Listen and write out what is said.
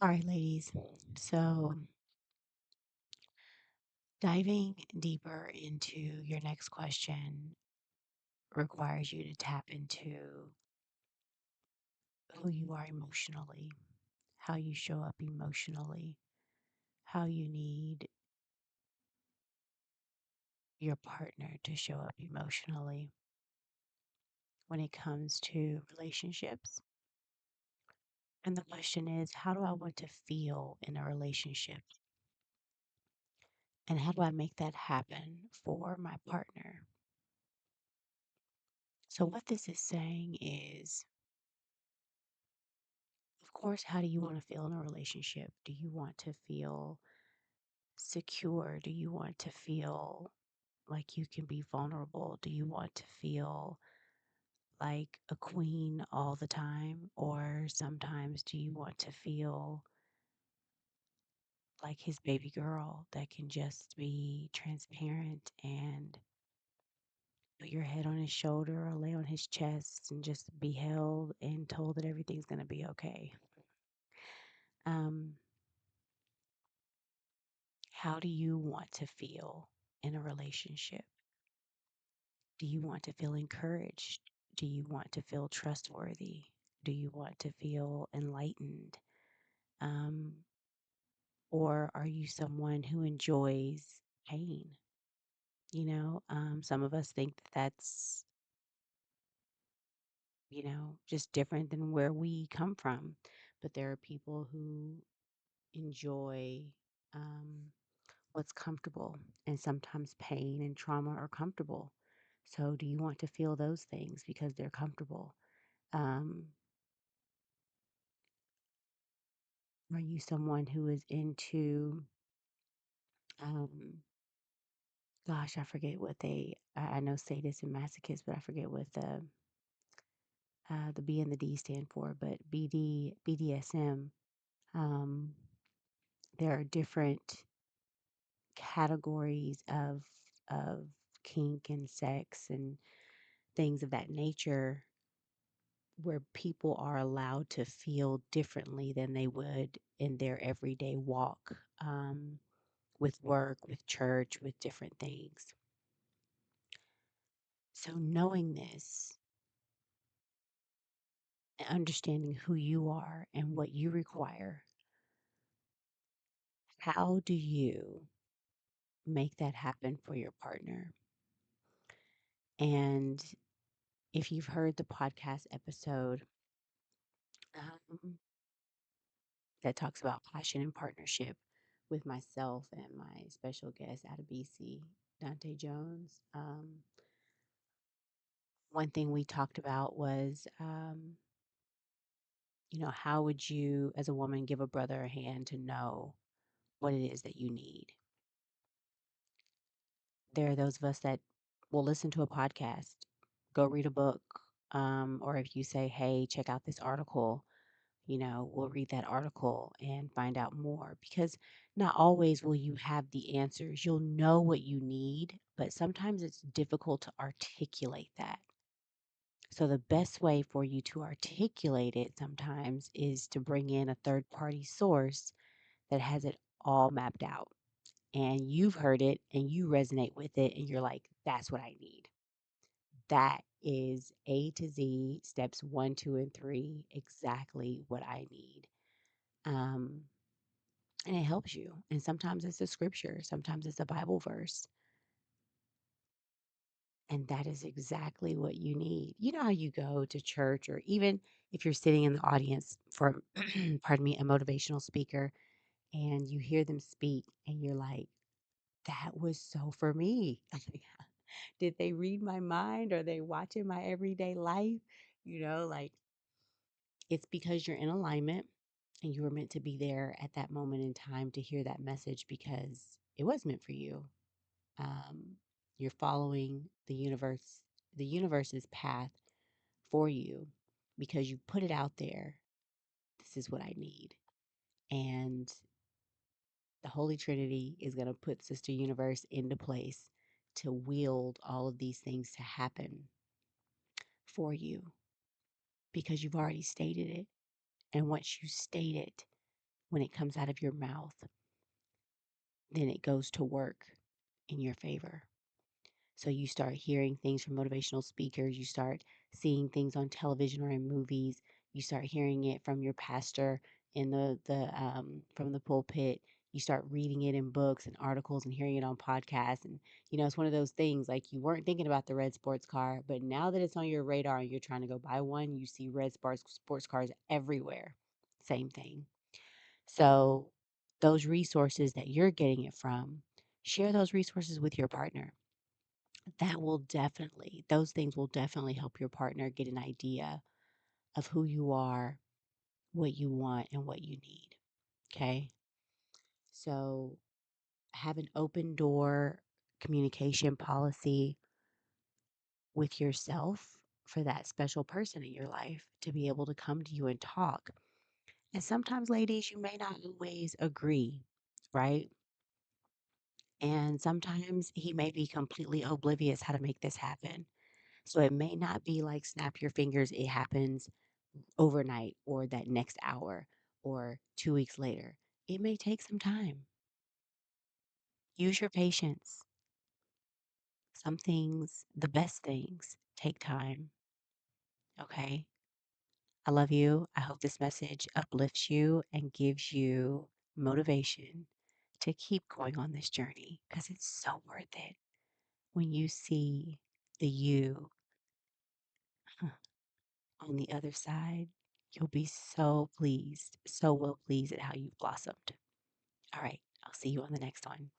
All right, ladies. So, diving deeper into your next question requires you to tap into who you are emotionally, how you show up emotionally, how you need your partner to show up emotionally when it comes to relationships. And the question is, how do I want to feel in a relationship? And how do I make that happen for my partner? So, what this is saying is, of course, how do you want to feel in a relationship? Do you want to feel secure? Do you want to feel like you can be vulnerable? Do you want to feel like a queen all the time? Or sometimes do you want to feel like his baby girl that can just be transparent and put your head on his shoulder or lay on his chest and just be held and told that everything's going to be okay? Um, how do you want to feel in a relationship? Do you want to feel encouraged? Do you want to feel trustworthy? Do you want to feel enlightened? Um, or are you someone who enjoys pain? Some of us think that that's, just different than where we come from. But there are people who enjoy um, what's comfortable, and sometimes pain and trauma are comfortable. So, do you want to feel those things because they're comfortable? Um, are you someone who is into, um, gosh, I forget what I know sadists and masochists, but I forget what the B and the D stand for, but BDSM. Um, there are different categories of kink and sex and things of that nature where people are allowed to feel differently than they would in their everyday walk, with work, with church, with different things. So, knowing this and understanding who you are and what you require, how do you make that happen for your partner? And if you've heard the podcast episode um, that talks about passion and partnership with myself and my special guest out of BC, Dante Jones, one thing we talked about was, how would you, as a woman, give a brother a hand to know what it is that you need? There are those of us that will listen to a podcast, go read a book, or if you say, hey, check out this article, we'll read that article and find out more because not always will you have the answers. You'll know what you need, but sometimes it's difficult to articulate that. So, the best way for you to articulate it sometimes is to bring in a third party source that has it all mapped out and you've heard it and you resonate with it and you're like, that's what I need. That is A to Z, steps one, two, and three, exactly what I need. Um, and it helps you. And sometimes it's a scripture, sometimes it's a Bible verse. And that is exactly what you need. You know how you go to church, or even if you're sitting in the audience for, pardon me, a motivational speaker, and you hear them speak, and you're like, that was so for me. Did they read my mind? Are they watching my everyday life? Like it's because you're in alignment and you were meant to be there at that moment in time to hear that message because it was meant for you. Um, you're following the universe's path for you because you put it out there. This is what I need. And the Holy Trinity is going to put Sister Universe into place to wield all of these things to happen for you because you've already stated it. And once you state it, when it comes out of your mouth, then it goes to work in your favor. So you start hearing things from motivational speakers, you start seeing things on television or in movies, you start hearing it from your pastor in the from the pulpit. You start reading it in books and articles and hearing it on podcasts. And it's one of those things like you weren't thinking about the red sports car, but now that it's on your radar and you're trying to go buy one, you see red sports cars everywhere. Same thing. So those resources that you're getting it from, share those resources with your partner. Those things will definitely help your partner get an idea of who you are, what you want, and what you need. Okay. So have an open door communication policy with yourself for that special person in your life to be able to come to you and talk. And sometimes, ladies, you may not always agree, right? And sometimes he may be completely oblivious how to make this happen. So it may not be like snap your fingers, it happens overnight or that next hour or 2 weeks later. It may take some time. Use your patience. Some things, the best things, take time. Okay. I love you. I hope this message uplifts you and gives you motivation to keep going on this journey because it's so worth it. When you see the you on the other side, you'll be so pleased, so well pleased at how you've blossomed. All right. I'll see you on the next one.